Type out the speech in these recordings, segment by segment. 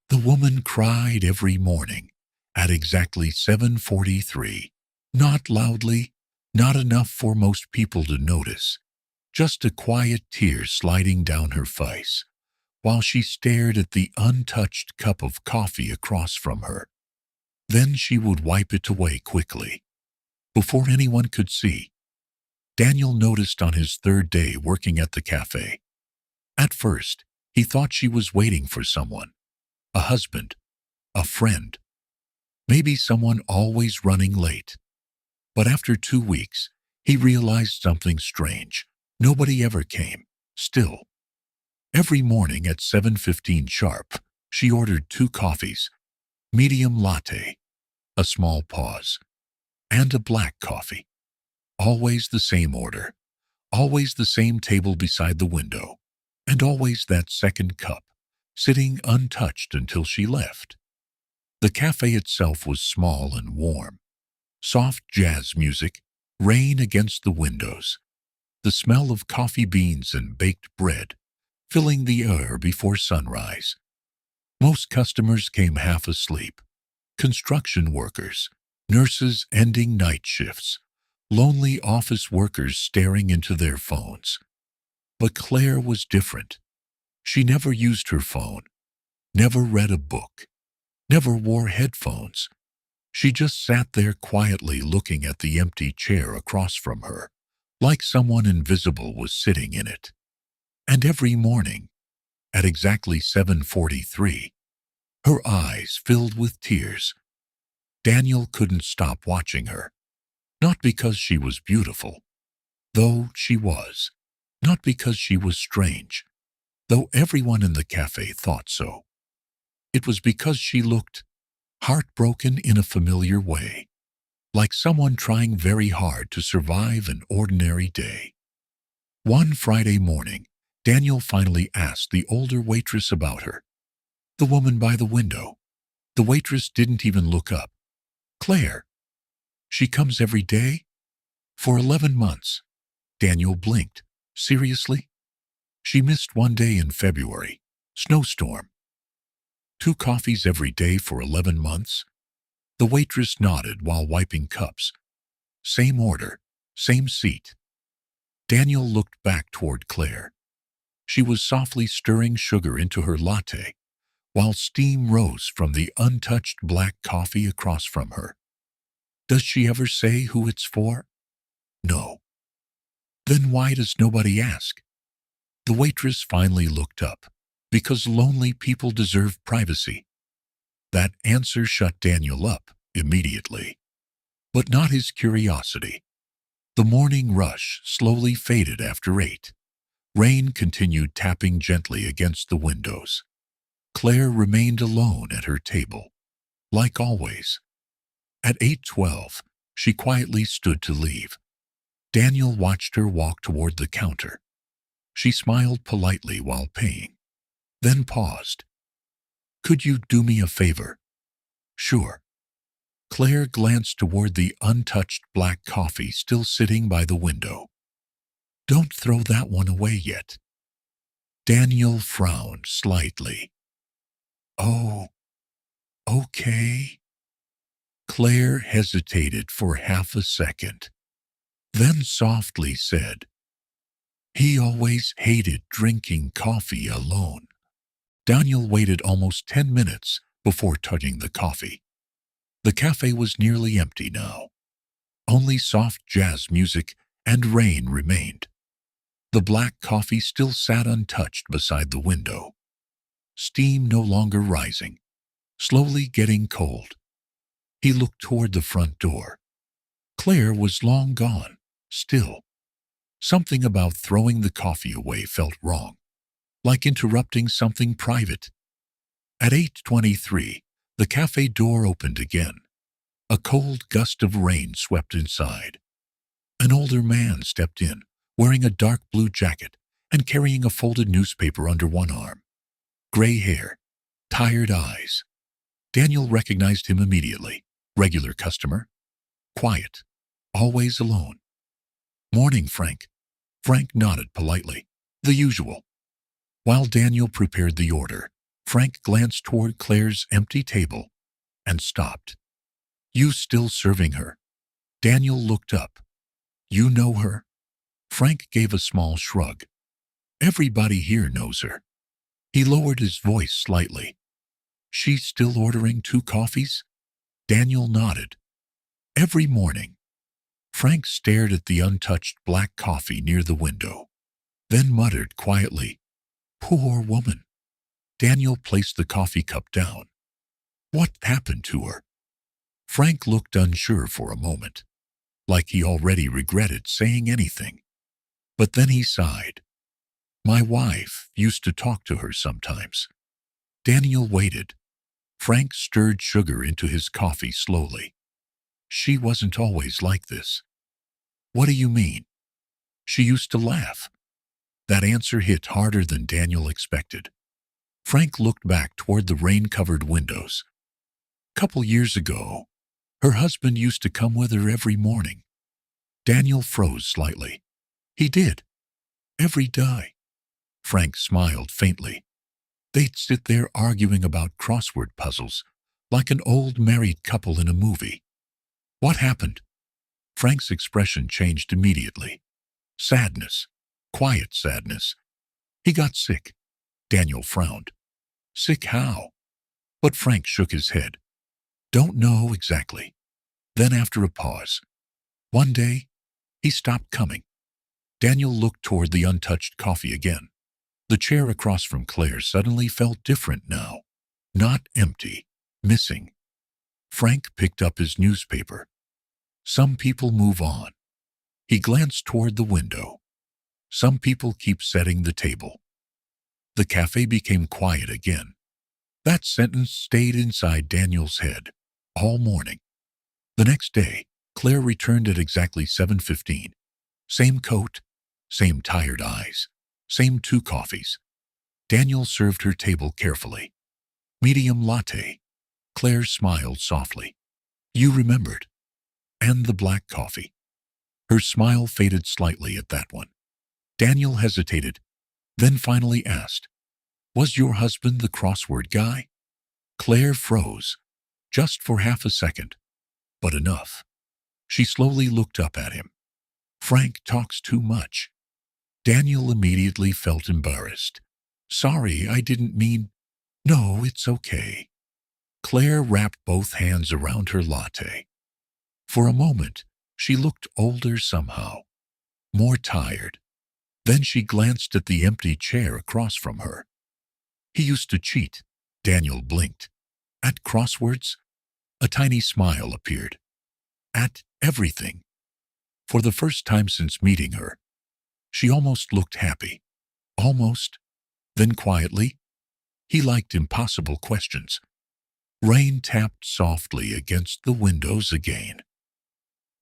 The woman cried every morning at exactly 7:43. Not loudly, not enough for most people to notice, just a quiet tear sliding down her face, while she stared at the untouched cup of coffee across from her. Then she would wipe it away quickly. Before anyone could see, Daniel noticed on his third day working at the cafe. At first, he thought she was waiting for someone, a husband, a friend, maybe someone always running late. But after 2 weeks, he realized something strange. Nobody ever came. Still, every morning at 7:15 sharp, she ordered 2 coffees, medium latte, a small pause, and a black coffee. Always the same order, always the same table beside the window, and always that second cup, sitting untouched until she left. The cafe itself was small and warm. Soft jazz music, rain against the windows, the smell of coffee beans and baked bread filling the air before sunrise. Most customers came half asleep. Construction workers, nurses ending night shifts, lonely office workers staring into their phones. But Claire was different. She never used her phone, never read a book, never wore headphones. She just sat there quietly looking at the empty chair across from her, like someone invisible was sitting in it. And every morning, at exactly 7:43, her eyes filled with tears. Daniel couldn't stop watching her. Not because she was beautiful, though she was. Not because she was strange, though everyone in the cafe thought so. It was because she looked heartbroken in a familiar way, like someone trying very hard to survive an ordinary day. One Friday morning, Daniel finally asked the older waitress about her. The woman by the window. The waitress didn't even look up. Claire. She comes every day? For 11 months. Daniel blinked. Seriously? She missed one day in February. Snowstorm. 2 coffees every day for 11 months? The waitress nodded while wiping cups. Same order, same seat. Daniel looked back toward Claire. She was softly stirring sugar into her latte, while steam rose from the untouched black coffee across from her. Does she ever say who it's for? No. Then why does nobody ask? The waitress finally looked up. Because lonely people deserve privacy. That answer shut Daniel up immediately. But not his curiosity. The morning rush slowly faded after 8. Rain continued tapping gently against the windows. Claire remained alone at her table, like always. At 8:12, she quietly stood to leave. Daniel watched her walk toward the counter. She smiled politely while paying, then paused. Could you do me a favor? Sure. Claire glanced toward the untouched black coffee still sitting by the window. Don't throw that one away yet. Daniel frowned slightly. Oh, okay. Claire hesitated for half a second, then softly said, He always hated drinking coffee alone. Daniel waited almost 10 minutes before touching the coffee. The cafe was nearly empty now. Only soft jazz music and rain remained. The black coffee still sat untouched beside the window. Steam no longer rising, slowly getting cold. He looked toward the front door. Claire was long gone, still. Something about throwing the coffee away felt wrong, like interrupting something private. At 8:23, the cafe door opened again. A cold gust of rain swept inside. An older man stepped in, wearing a dark blue jacket and carrying a folded newspaper under one arm. Gray hair, tired eyes. Daniel recognized him immediately. Regular customer. Quiet. Always alone. Morning, Frank. Frank nodded politely. The usual. While Daniel prepared the order, Frank glanced toward Claire's empty table and stopped. You still serving her? Daniel looked up. You know her? Frank gave a small shrug. Everybody here knows her. He lowered his voice slightly. She's still ordering 2 coffees? Daniel nodded. Every morning. Frank stared at the untouched black coffee near the window, then muttered quietly, Poor woman. Daniel placed the coffee cup down. What happened to her? Frank looked unsure for a moment, like he already regretted saying anything. But then he sighed. My wife used to talk to her sometimes. Daniel waited. Frank stirred sugar into his coffee slowly. She wasn't always like this. What do you mean? She used to laugh. That answer hit harder than Daniel expected. Frank looked back toward the rain-covered windows. Couple years ago, her husband used to come with her every morning. Daniel froze slightly. He did. Every day. Frank smiled faintly. They'd sit there arguing about crossword puzzles, like an old married couple in a movie. What happened? Frank's expression changed immediately. Sadness. Quiet sadness. He got sick. Daniel frowned. Sick how? But Frank shook his head. Don't know exactly. Then after a pause, one day, he stopped coming. Daniel looked toward the untouched coffee again. The chair across from Claire suddenly felt different now. Not empty. Missing. Frank picked up his newspaper. Some people move on. He glanced toward the window. Some people keep setting the table. The cafe became quiet again. That sentence stayed inside Daniel's head all morning. The next day, Claire returned at exactly 7:15. Same coat, same tired eyes, same 2 coffees. Daniel served her table carefully. Medium latte. Claire smiled softly. You remembered. And the black coffee. Her smile faded slightly at that one. Daniel hesitated, then finally asked, Was your husband the crossword guy? Claire froze, just for half a second, but enough. She slowly looked up at him. Frank talks too much. Daniel immediately felt embarrassed. Sorry, I didn't mean... No, it's okay. Claire wrapped both hands around her latte. For a moment, she looked older somehow, more tired. Then she glanced at the empty chair across from her. He used to cheat. Daniel blinked. At crosswords, a tiny smile appeared. At everything. For the first time since meeting her, she almost looked happy. Almost. Then quietly, he liked impossible questions. Rain tapped softly against the windows again.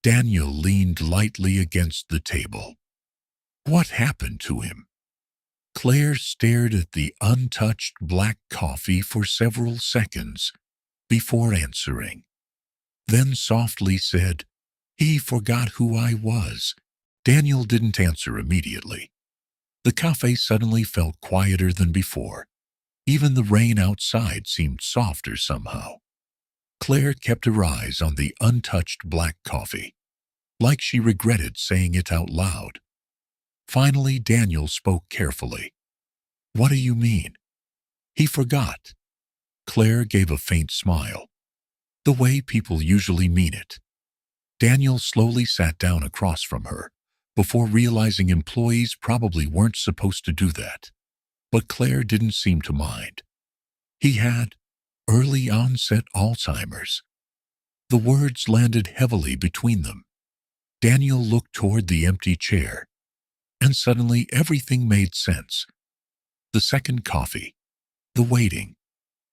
Daniel leaned lightly against the table. What happened to him? Claire stared at the untouched black coffee for several seconds before answering. Then softly said, He forgot who I was. Daniel didn't answer immediately. The cafe suddenly felt quieter than before. Even the rain outside seemed softer somehow. Claire kept her eyes on the untouched black coffee, like she regretted saying it out loud. Finally, Daniel spoke carefully. What do you mean? He forgot. Claire gave a faint smile, the way people usually mean it. Daniel slowly sat down across from her, before realizing employees probably weren't supposed to do that. But Claire didn't seem to mind. He had early onset Alzheimer's. The words landed heavily between them. Daniel looked toward the empty chair, and suddenly everything made sense. The second coffee, the waiting,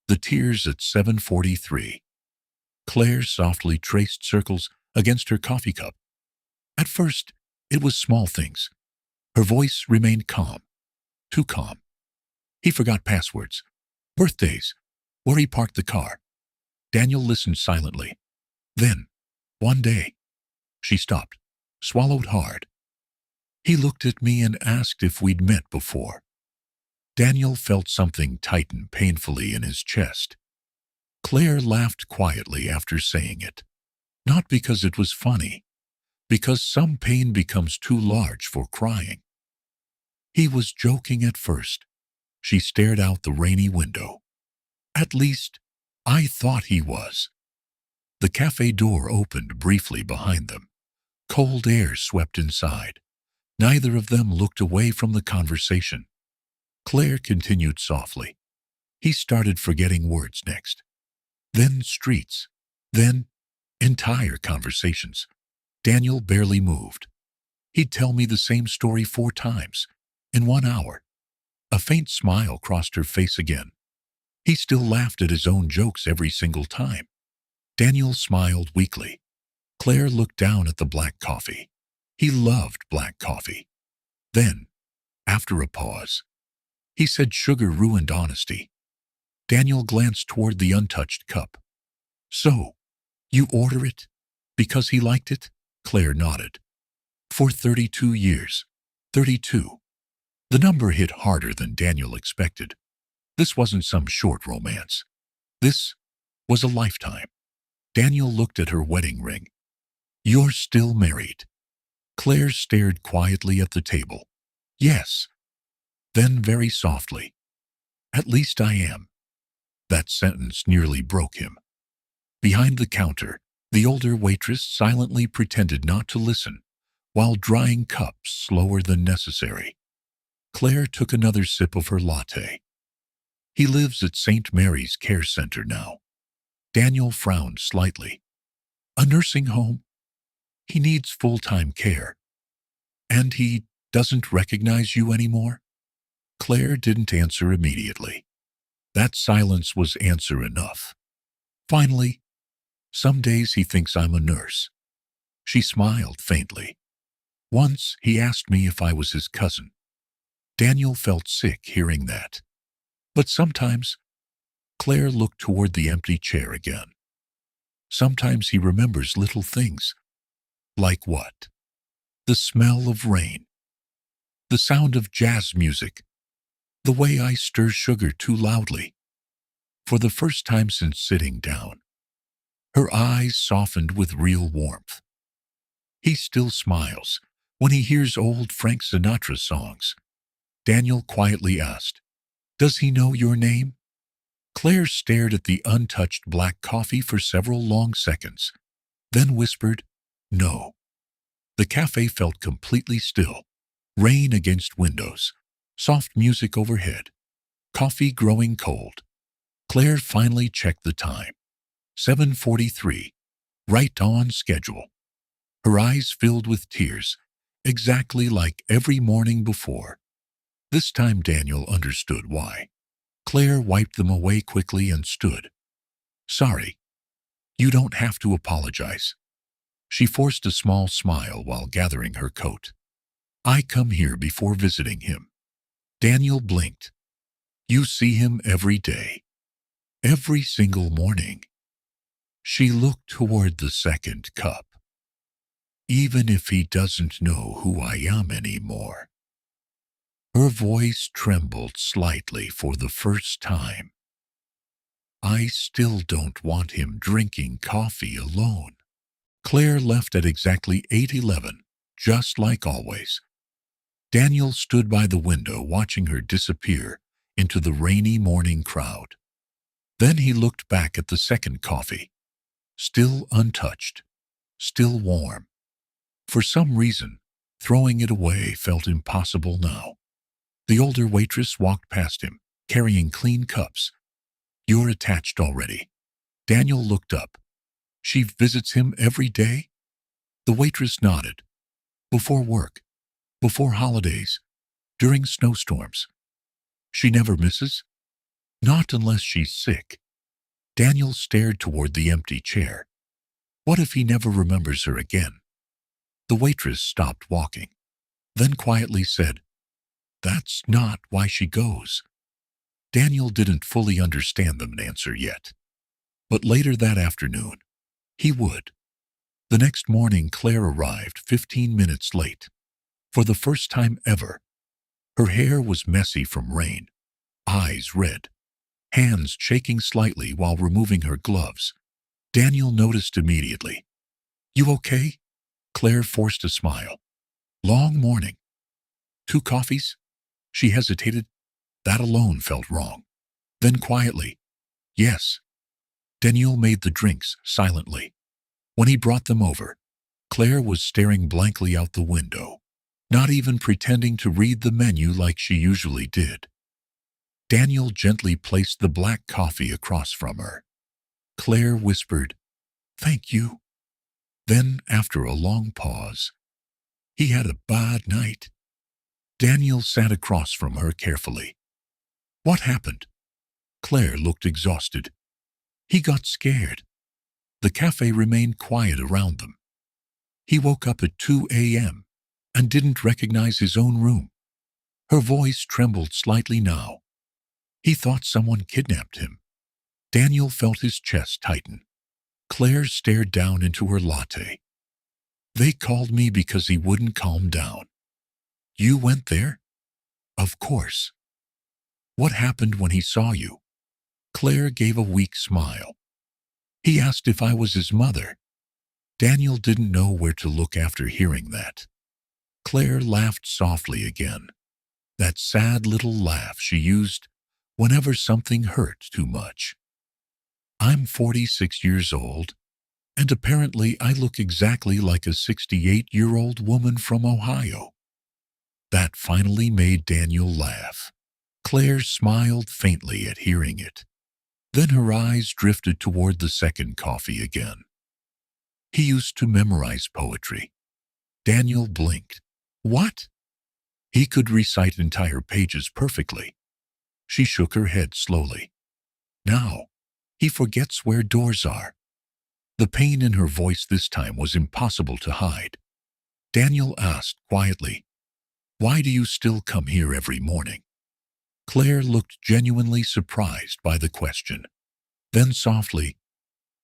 the tears at 7:43. Claire softly traced circles against her coffee cup. At first, it was small things. Her voice remained calm, too calm. He forgot passwords, birthdays, where he parked the car. Daniel listened silently. Then, one day, she stopped, swallowed hard. He looked at me and asked if we'd met before. Daniel felt something tighten painfully in his chest. Claire laughed quietly after saying it, not because it was funny, because some pain becomes too large for crying. He was joking at first. She stared out the rainy window. At least, I thought he was. The cafe door opened briefly behind them. Cold air swept inside. Neither of them looked away from the conversation. Claire continued softly. He started forgetting words next. Then streets. Then entire conversations. Daniel barely moved. He'd tell me the same story 4 times in 1 hour. A faint smile crossed her face again. He still laughed at his own jokes every single time. Daniel smiled weakly. Claire looked down at the black coffee. He loved black coffee. Then, after a pause, he said sugar ruined honesty. Daniel glanced toward the untouched cup. So, you order it because he liked it? Claire nodded. For 32 years. 32. The number hit harder than Daniel expected. This wasn't some short romance. This was a lifetime. Daniel looked at her wedding ring. You're still married. Claire stared quietly at the table. Yes. Then very softly. At least I am. That sentence nearly broke him. Behind the counter, the older waitress silently pretended not to listen, while drying cups slower than necessary. Claire took another sip of her latte. He lives at St. Mary's Care Center now. Daniel frowned slightly. A nursing home? He needs full-time care. And he doesn't recognize you anymore? Claire didn't answer immediately. That silence was answer enough. Finally, some days he thinks I'm a nurse. She smiled faintly. Once he asked me if I was his cousin. Daniel felt sick hearing that. But sometimes, Claire looked toward the empty chair again. Sometimes he remembers little things. Like what? The smell of rain. The sound of jazz music. The way I stir sugar too loudly. For the first time since sitting down, her eyes softened with real warmth. He still smiles when he hears old Frank Sinatra songs. Daniel quietly asked, Does he know your name? Claire stared at the untouched black coffee for several long seconds, then whispered, No. The cafe felt completely still. Rain against windows, soft music overhead, coffee growing cold. Claire finally checked the time. 7:43, right on schedule. Her eyes filled with tears, exactly like every morning before. This time Daniel understood why. Claire wiped them away quickly and stood. Sorry. You don't have to apologize. She forced a small smile while gathering her coat. I come here before visiting him. Daniel blinked. You see him every day. Every single morning. She looked toward the second cup. Even if he doesn't know who I am anymore. Her voice trembled slightly for the first time. I still don't want him drinking coffee alone. Claire left at exactly 8:11, just like always. Daniel stood by the window watching her disappear into the rainy morning crowd. Then he looked back at the second coffee. Still untouched, still warm. For some reason, throwing it away felt impossible now. The older waitress walked past him, carrying clean cups. You're attached already. Daniel looked up. She visits him every day? The waitress nodded. Before work, before holidays, during snowstorms. She never misses? Not unless she's sick. Daniel stared toward the empty chair. What if he never remembers her again? The waitress stopped walking, then quietly said, That's not why she goes. Daniel didn't fully understand the answer yet. But later that afternoon, he would. The next morning, Claire arrived 15 minutes late. For the first time ever, her hair was messy from rain. eyes red, hands shaking slightly while removing her gloves. Daniel noticed immediately. "You okay?" Claire forced a smile. "Long morning. 2 coffees?" She hesitated. That alone felt wrong. Then quietly, "Yes." Daniel made the drinks silently. When he brought them over, Claire was staring blankly out the window, not even pretending to read the menu like she usually did. Daniel gently placed the black coffee across from her. Claire whispered, "Thank you." Then, after a long pause, "He had a bad night." Daniel sat across from her carefully. "What happened?" Claire looked exhausted. "He got scared." The cafe remained quiet around them. "He woke up at 2 a.m. and didn't recognize his own room." Her voice trembled slightly now. "He thought someone kidnapped him." Daniel felt his chest tighten. Claire stared down into her latte. "They called me because he wouldn't calm down." "You went there?" "Of course." "What happened when he saw you?" Claire gave a weak smile. "He asked if I was his mother." Daniel didn't know where to look after hearing that. Claire laughed softly again. That sad little laugh she used whenever something hurt too much. "I'm 46 years old, and apparently I look exactly like a 68-year-old woman from Ohio." That finally made Daniel laugh. Claire smiled faintly at hearing it. Then her eyes drifted toward the second coffee again. "He used to memorize poetry." Daniel blinked. "What?" "He could recite entire pages perfectly." She shook her head slowly. "Now, he forgets where doors are." The pain in her voice this time was impossible to hide. Daniel asked quietly, "Why do you still come here every morning?" Claire looked genuinely surprised by the question. Then softly,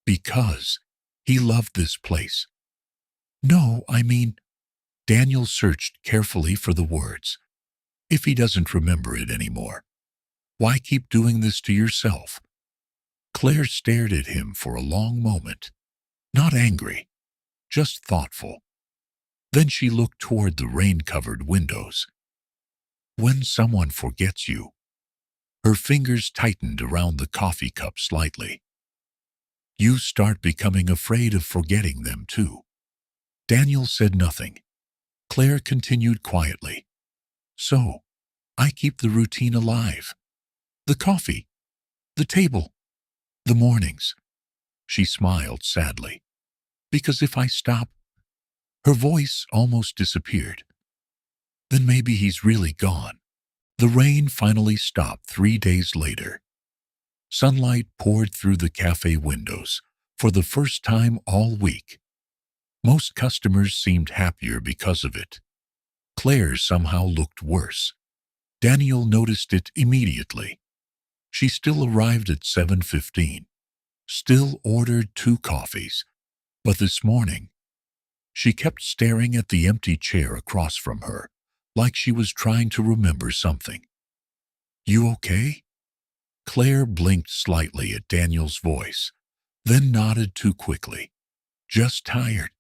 "Because he loved this place." "No, I mean—" Daniel searched carefully for the words. "If he doesn't remember it anymore, why keep doing this to yourself?" Claire stared at him for a long moment. Not angry, just thoughtful. Then she looked toward the rain-covered windows. "When someone forgets you—" Her fingers tightened around the coffee cup slightly. "You start becoming afraid of forgetting them too." Daniel said nothing. Claire continued quietly. "So, I keep the routine alive. The coffee, the table, the mornings." She smiled sadly. "Because if I stop—" Her voice almost disappeared. "Then maybe he's really gone." The rain finally stopped 3 days later. Sunlight poured through the cafe windows for the first time all week. Most customers seemed happier because of it. Claire somehow looked worse. Daniel noticed it immediately. She still arrived at 7:15, still ordered 2 coffees, but this morning, she kept staring at the empty chair across from her, like she was trying to remember something. "You okay?" Claire blinked slightly at Daniel's voice, then nodded too quickly. "Just tired."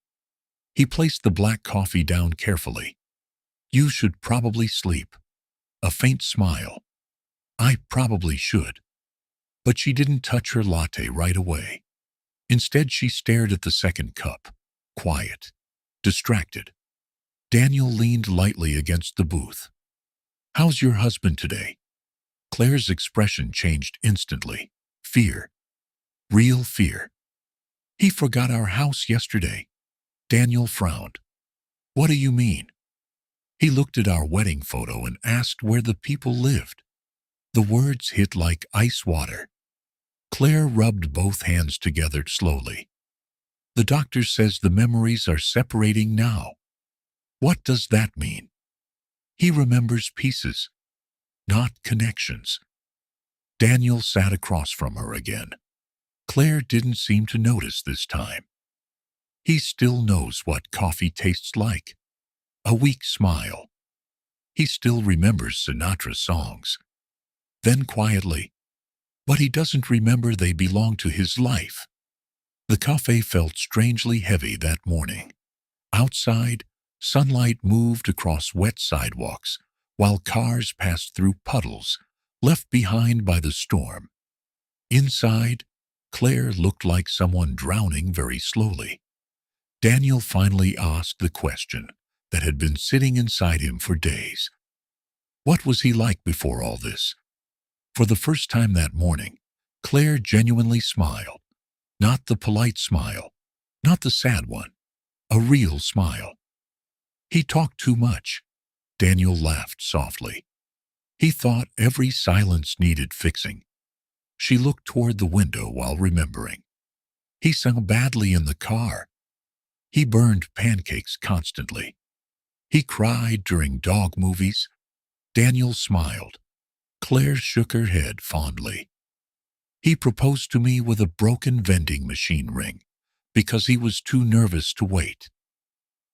He placed the black coffee down carefully. "You should probably sleep." A faint smile. "I probably should." But she didn't touch her latte right away. Instead, she stared at the second cup, quiet, distracted. Daniel leaned lightly against the booth. "How's your husband today?" Claire's expression changed instantly. Fear. Real fear. "He forgot our house yesterday." Daniel frowned. "What do you mean?" "He looked at our wedding photo and asked where the people lived." The words hit like ice water. Claire rubbed both hands together slowly. "The doctor says the memories are separating now." "What does that mean?" "He remembers pieces, not connections." Daniel sat across from her again. Claire didn't seem to notice this time. "He still knows what coffee tastes like." A weak smile. "He still remembers Sinatra songs." Then quietly, but he doesn't remember they belong to his life. The cafe felt strangely heavy that morning. Outside, sunlight moved across wet sidewalks, while cars passed through puddles, left behind by the storm. Inside, Claire looked like someone drowning very slowly. Daniel finally asked the question that had been sitting inside him for days. What was he like before all this? For the first time that morning, Claire genuinely smiled. Not the polite smile, not the sad one, a real smile. He talked too much. Daniel laughed softly. He thought every silence needed fixing. She looked toward the window while remembering. He sang badly in the car. He burned pancakes constantly. He cried during dog movies. Daniel smiled. Claire shook her head fondly. He proposed to me with a broken vending machine ring because he was too nervous to wait.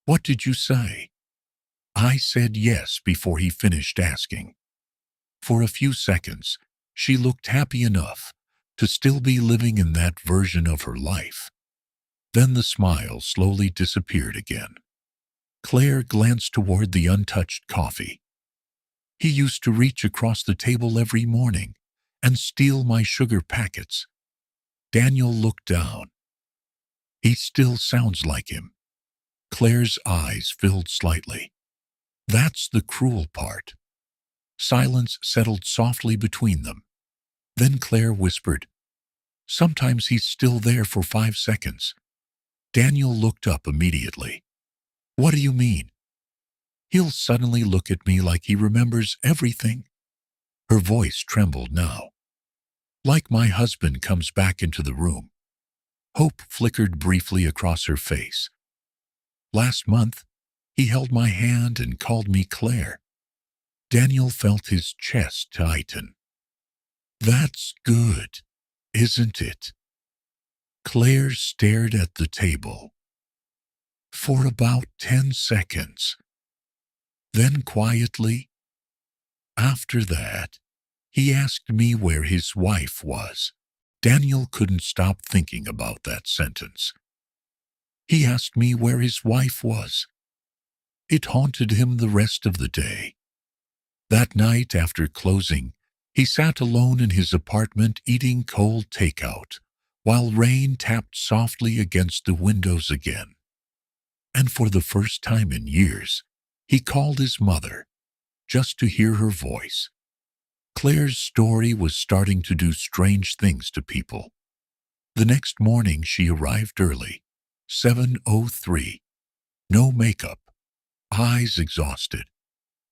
What did you say? I said yes before he finished asking. For a few seconds, she looked happy enough to still be living in that version of her life. Then the smile slowly disappeared again. Claire glanced toward the untouched coffee. He used to reach across the table every morning and steal my sugar packets. Daniel looked down. He still sounds like him. Claire's eyes filled slightly. That's the cruel part. Silence settled softly between them. Then Claire whispered, "Sometimes he's still there for 5 seconds." Daniel looked up immediately. What do you mean? He'll suddenly look at me like he remembers everything. Her voice trembled now. Like my husband comes back into the room. Hope flickered briefly across her face. Last month, he held my hand and called me Claire. Daniel felt his chest tighten. That's good, isn't it? Claire stared at the table for about 10 seconds. Then quietly, after that, he asked me where his wife was. Daniel couldn't stop thinking about that sentence. He asked me where his wife was. It haunted him the rest of the day. That night after closing, he sat alone in his apartment eating cold takeout, while rain tapped softly against the windows again. And for the first time in years, he called his mother, just to hear her voice. Claire's story was starting to do strange things to people. The next morning she arrived early, 7:03. No makeup, eyes exhausted.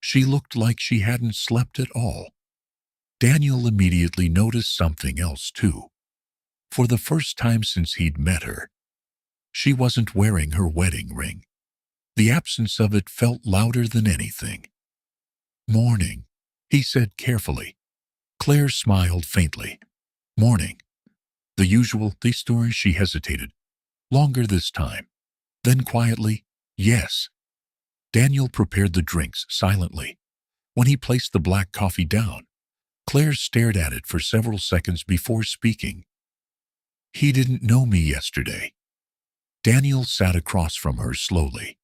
She looked like she hadn't slept at all. Daniel immediately noticed something else too. For the first time since he'd met her, she wasn't wearing her wedding ring. The absence of it felt louder than anything. Morning, he said carefully. Claire smiled faintly. Morning. The usual, the story. She hesitated. Longer this time. Then quietly, yes. Daniel prepared the drinks silently. When he placed the black coffee down, Claire stared at it for several seconds before speaking. He didn't know me yesterday. Daniel sat across from her slowly.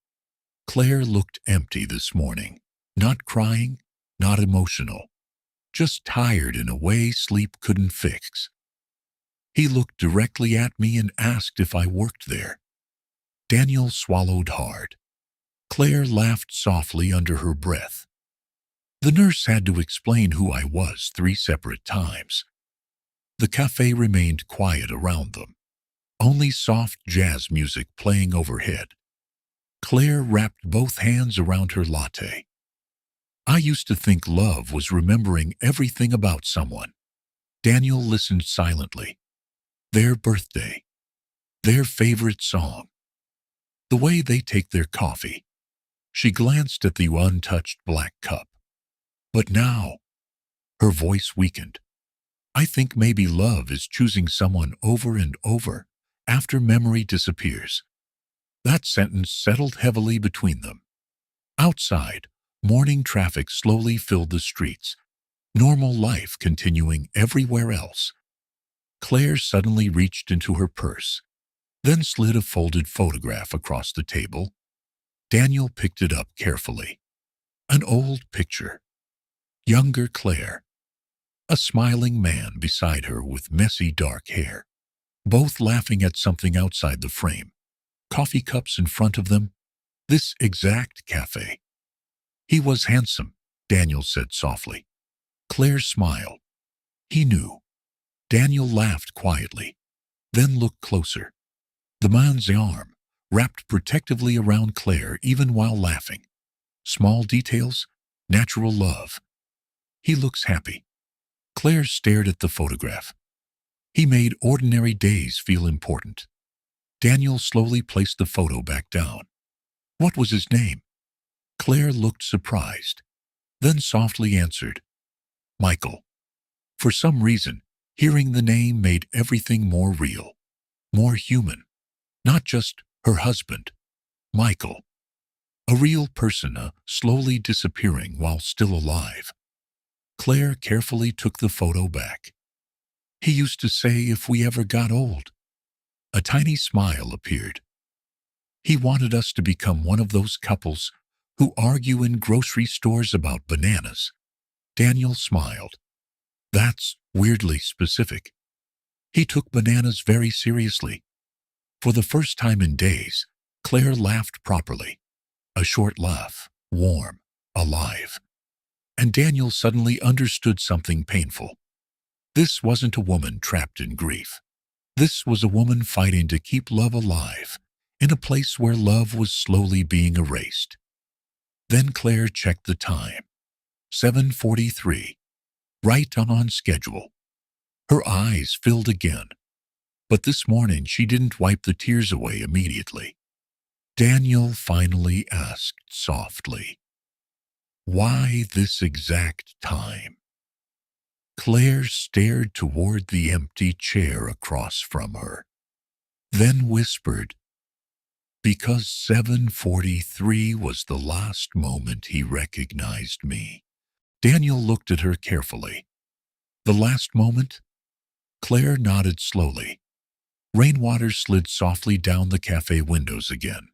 Claire looked empty this morning. Not crying, not emotional. Just tired in a way sleep couldn't fix. He looked directly at me and asked if I worked there. Daniel swallowed hard. Claire laughed softly under her breath. The nurse had to explain who I was 3 separate times. The cafe remained quiet around them. Only soft jazz music playing overhead. Claire wrapped both hands around her latte. I used to think love was remembering everything about someone. Daniel listened silently. Their birthday. Their favorite song. The way they take their coffee. She glanced at the untouched black cup. But now, her voice weakened. I think maybe love is choosing someone over and over after memory disappears. That sentence settled heavily between them. Outside, morning traffic slowly filled the streets. Normal life continuing everywhere else. Claire suddenly reached into her purse, then slid a folded photograph across the table. Daniel picked it up carefully. An old picture. Younger Claire. A smiling man beside her with messy dark hair. Both laughing at something outside the frame. Coffee cups in front of them. This exact cafe. He was handsome, Daniel said softly. Claire smiled. He knew. Daniel laughed quietly, then looked closer. The man's arm wrapped protectively around Claire even while laughing. Small details, natural love. He looks happy. Claire stared at the photograph. He made ordinary days feel important. Daniel slowly placed the photo back down. What was his name? Claire looked surprised, then softly answered, Michael. For some reason, hearing the name made everything more real, more human. Not just her husband, Michael. A real person, slowly disappearing while still alive. Claire carefully took the photo back. He used to say if we ever got old. A tiny smile appeared. He wanted us to become one of those couples who argue in grocery stores about bananas. Daniel smiled. That's weirdly specific. He took bananas very seriously. For the first time in days, Claire laughed properly. A short laugh, warm, alive. And Daniel suddenly understood something painful. This wasn't a woman trapped in grief. This was a woman fighting to keep love alive in a place where love was slowly being erased. Then Claire checked the time. 7:43. Right on schedule. Her eyes filled again. But this morning she didn't wipe the tears away immediately. Daniel finally asked softly, why this exact time? Claire stared toward the empty chair across from her, then whispered, because 7:43 was the last moment he recognized me. Daniel looked at her carefully. The last moment? Claire nodded slowly. Rainwater slid softly down the cafe windows again.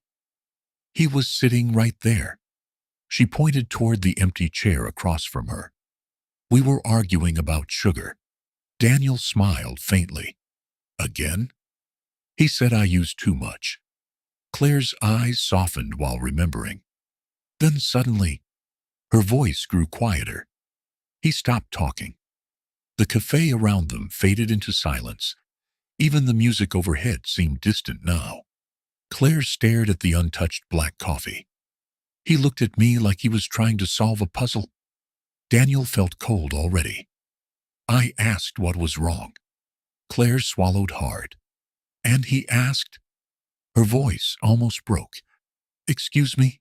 He was sitting right there. She pointed toward the empty chair across from her. We were arguing about sugar. Daniel smiled faintly. Again? He said I used too much. Claire's eyes softened while remembering. Then suddenly, her voice grew quieter. He stopped talking. The cafe around them faded into silence. Even the music overhead seemed distant now. Claire stared at the untouched black coffee. He looked at me like he was trying to solve a puzzle. Daniel felt cold already. I asked what was wrong. Claire swallowed hard. And he asked. Her voice almost broke. Excuse me?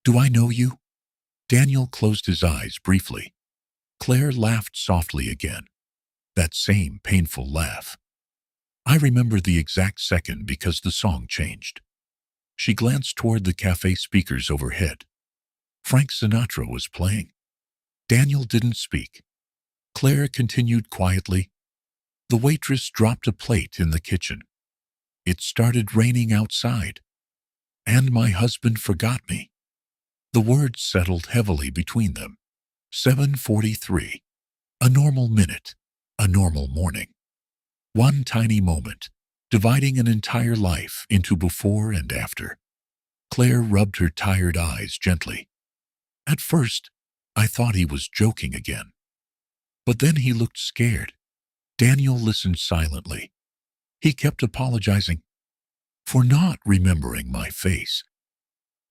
Do I know you? Daniel closed his eyes briefly. Claire laughed softly again. That same painful laugh. I remember the exact second because the song changed. She glanced toward the cafe speakers overhead. Frank Sinatra was playing. Daniel didn't speak. Claire continued quietly. The waitress dropped a plate in the kitchen. It started raining outside. And my husband forgot me. The words settled heavily between them. 7:43. A normal minute. A normal morning. One tiny moment, dividing an entire life into before and after. Claire rubbed her tired eyes gently. At first, I thought he was joking again. But then he looked scared. Daniel listened silently. He kept apologizing for not remembering my face.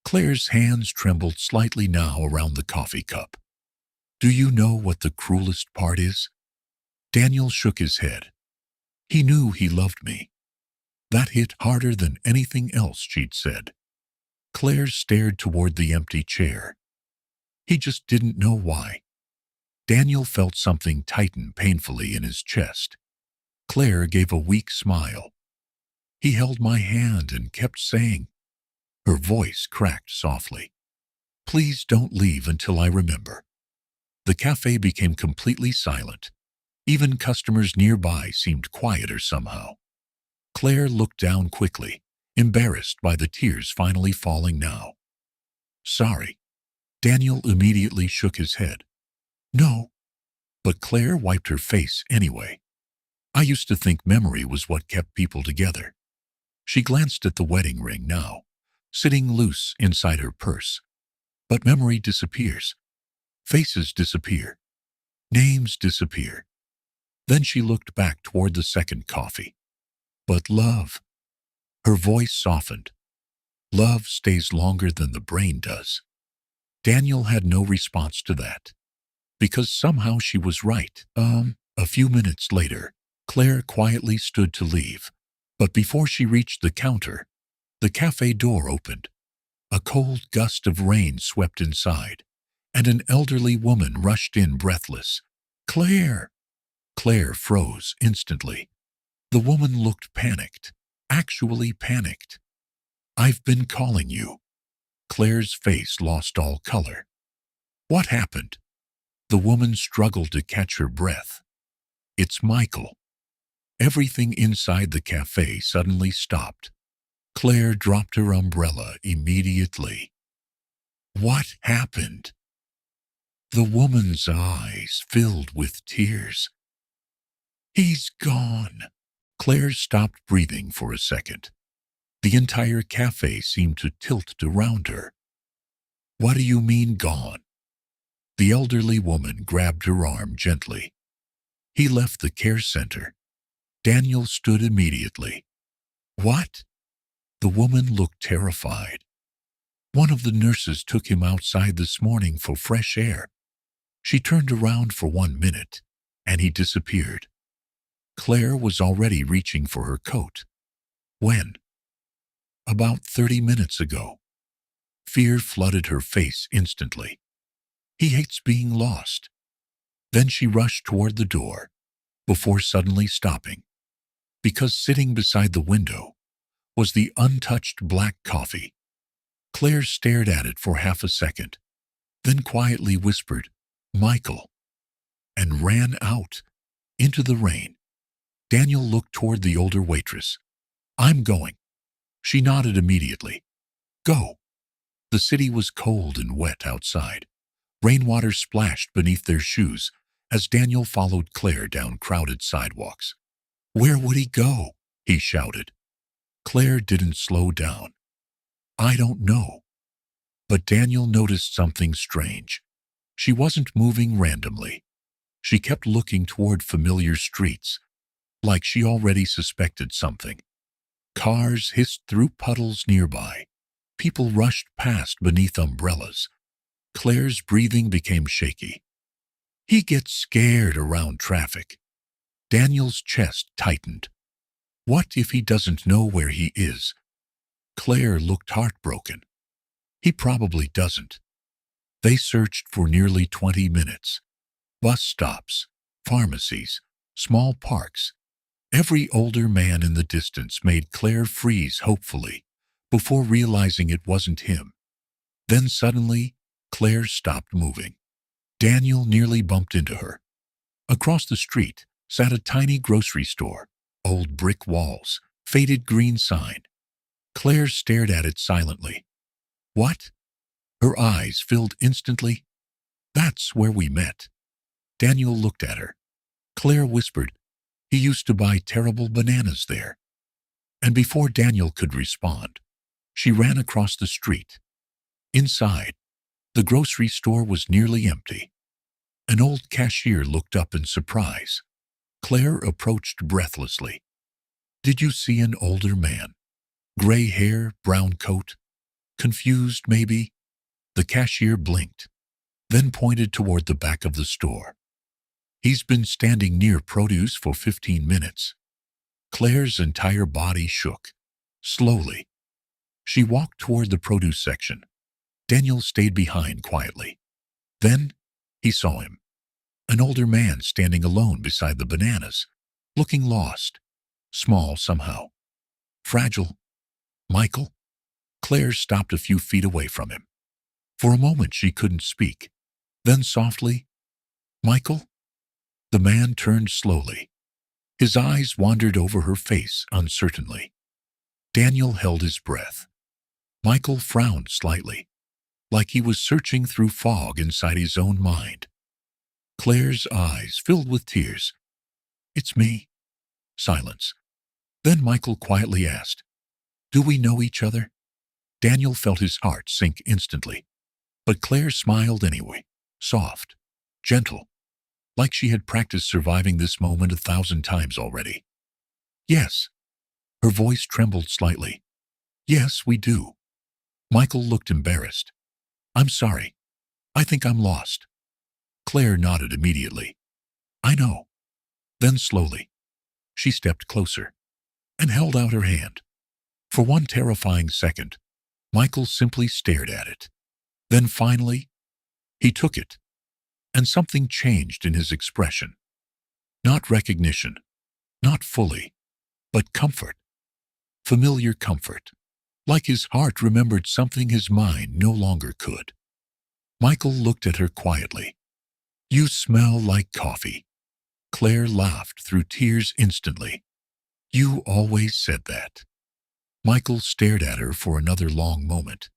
Claire's hands trembled slightly now around the coffee cup. Do you know what the cruelest part is? Daniel shook his head. He knew he loved me. That hit harder than anything else she'd said. Claire stared toward the empty chair. He just didn't know why. Daniel felt something tighten painfully in his chest. Claire gave a weak smile. He held my hand and kept saying. Her voice cracked softly. Please don't leave until I remember. The cafe became completely silent. Even customers nearby seemed quieter somehow. Claire looked down quickly, embarrassed by the tears finally falling now. "Sorry." Daniel immediately shook his head. "No." But Claire wiped her face anyway. "I used to think memory was what kept people together." She glanced at the wedding ring now, sitting loose inside her purse. But memory disappears. Faces disappear. Names disappear. Then she looked back toward the second coffee. "But love." Her voice softened. "Love stays longer than the brain does." Daniel had no response to that, because somehow she was right. A few minutes later, Claire quietly stood to leave. But before she reached the counter, the cafe door opened. A cold gust of rain swept inside, and an elderly woman rushed in breathless. "Claire!" Claire froze instantly. The woman looked panicked, actually panicked. "I've been calling you." Claire's face lost all color. "What happened?" The woman struggled to catch her breath. "It's Michael." Everything inside the cafe suddenly stopped. Claire dropped her umbrella immediately. "What happened?" The woman's eyes filled with tears. "He's gone." Claire stopped breathing for a second. The entire cafe seemed to tilt around her. "What do you mean gone?" The elderly woman grabbed her arm gently. "He left the care center." Daniel stood immediately. "What?" The woman looked terrified. "One of the nurses took him outside this morning for fresh air. She turned around for 1 minute, and he disappeared." Claire was already reaching for her coat. "When?" "About 30 minutes ago." Fear flooded her face instantly. "He hates being lost." Then she rushed toward the door, before suddenly stopping, because sitting beside the window was the untouched black coffee. Claire stared at it for half a second, then quietly whispered, "Michael," and ran out into the rain. Daniel looked toward the older waitress. "I'm going." She nodded immediately. "Go." The city was cold and wet outside. Rainwater splashed beneath their shoes as Daniel followed Claire down crowded sidewalks. "Where would he go?" he shouted. Claire didn't slow down. "I don't know." But Daniel noticed something strange. She wasn't moving randomly. She kept looking toward familiar streets, like she already suspected something. Cars hissed through puddles nearby. People rushed past beneath umbrellas. Claire's breathing became shaky. "He gets scared around traffic." Daniel's chest tightened. "What if he doesn't know where he is?" Claire looked heartbroken. "He probably doesn't." They searched for nearly 20 minutes. Bus stops, pharmacies, small parks. Every older man in the distance made Claire freeze hopefully, before realizing it wasn't him. Then suddenly, Claire stopped moving. Daniel nearly bumped into her. Across the street sat a tiny grocery store, old brick walls, faded green sign. Claire stared at it silently. "What?" Her eyes filled instantly. "That's where we met." Daniel looked at her. Claire whispered, "He used to buy terrible bananas there." And before Daniel could respond, she ran across the street. Inside, the grocery store was nearly empty. An old cashier looked up in surprise. Claire approached breathlessly. "Did you see an older man? Gray hair, brown coat? Confused, maybe?" The cashier blinked, then pointed toward the back of the store. "He's been standing near produce for 15 minutes. Claire's entire body shook. Slowly, she walked toward the produce section. Daniel stayed behind quietly. Then he saw him. An older man standing alone beside the bananas, looking lost, small somehow, fragile. "Michael?" Claire stopped a few feet away from him. For a moment she couldn't speak. Then softly, Michael? The man turned slowly. His eyes wandered over her face uncertainly. Daniel held his breath. Michael frowned slightly, like he was searching through fog inside his own mind. Claire's eyes filled with tears. "It's me." Silence. Then Michael quietly asked, "Do we know each other?" Daniel felt his heart sink instantly, but Claire smiled anyway, soft, gentle, like she had practiced surviving this moment 1,000 times already. "Yes." Her voice trembled slightly. "Yes, we do." Michael looked embarrassed. "I'm sorry. I think I'm lost." Claire nodded immediately. "I know." Then slowly, she stepped closer and held out her hand. For one terrifying second, Michael simply stared at it. Then finally, he took it, and something changed in his expression. Not recognition, not fully, but comfort. Familiar comfort. Like his heart remembered something his mind no longer could. Michael looked at her quietly. "You smell like coffee." Claire laughed through tears instantly. "You always said that." Michael stared at her for another long moment.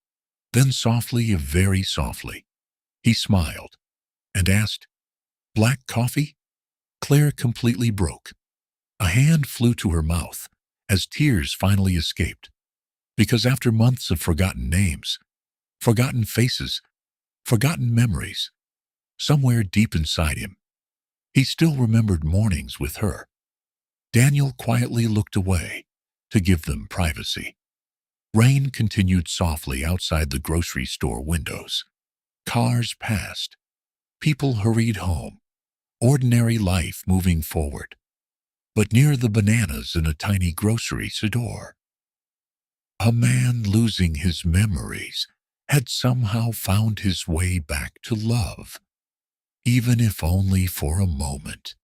Then softly, very softly, he smiled and asked, "Black coffee?" Claire completely broke. A hand flew to her mouth as tears finally escaped. Because after months of forgotten names, forgotten faces, forgotten memories, somewhere deep inside him, he still remembered mornings with her. Daniel quietly looked away to give them privacy. Rain continued softly outside the grocery store windows. Cars passed. People hurried home. Ordinary life moving forward. But near the bananas in a tiny grocery store, a man losing his memories had somehow found his way back to love, even if only for a moment.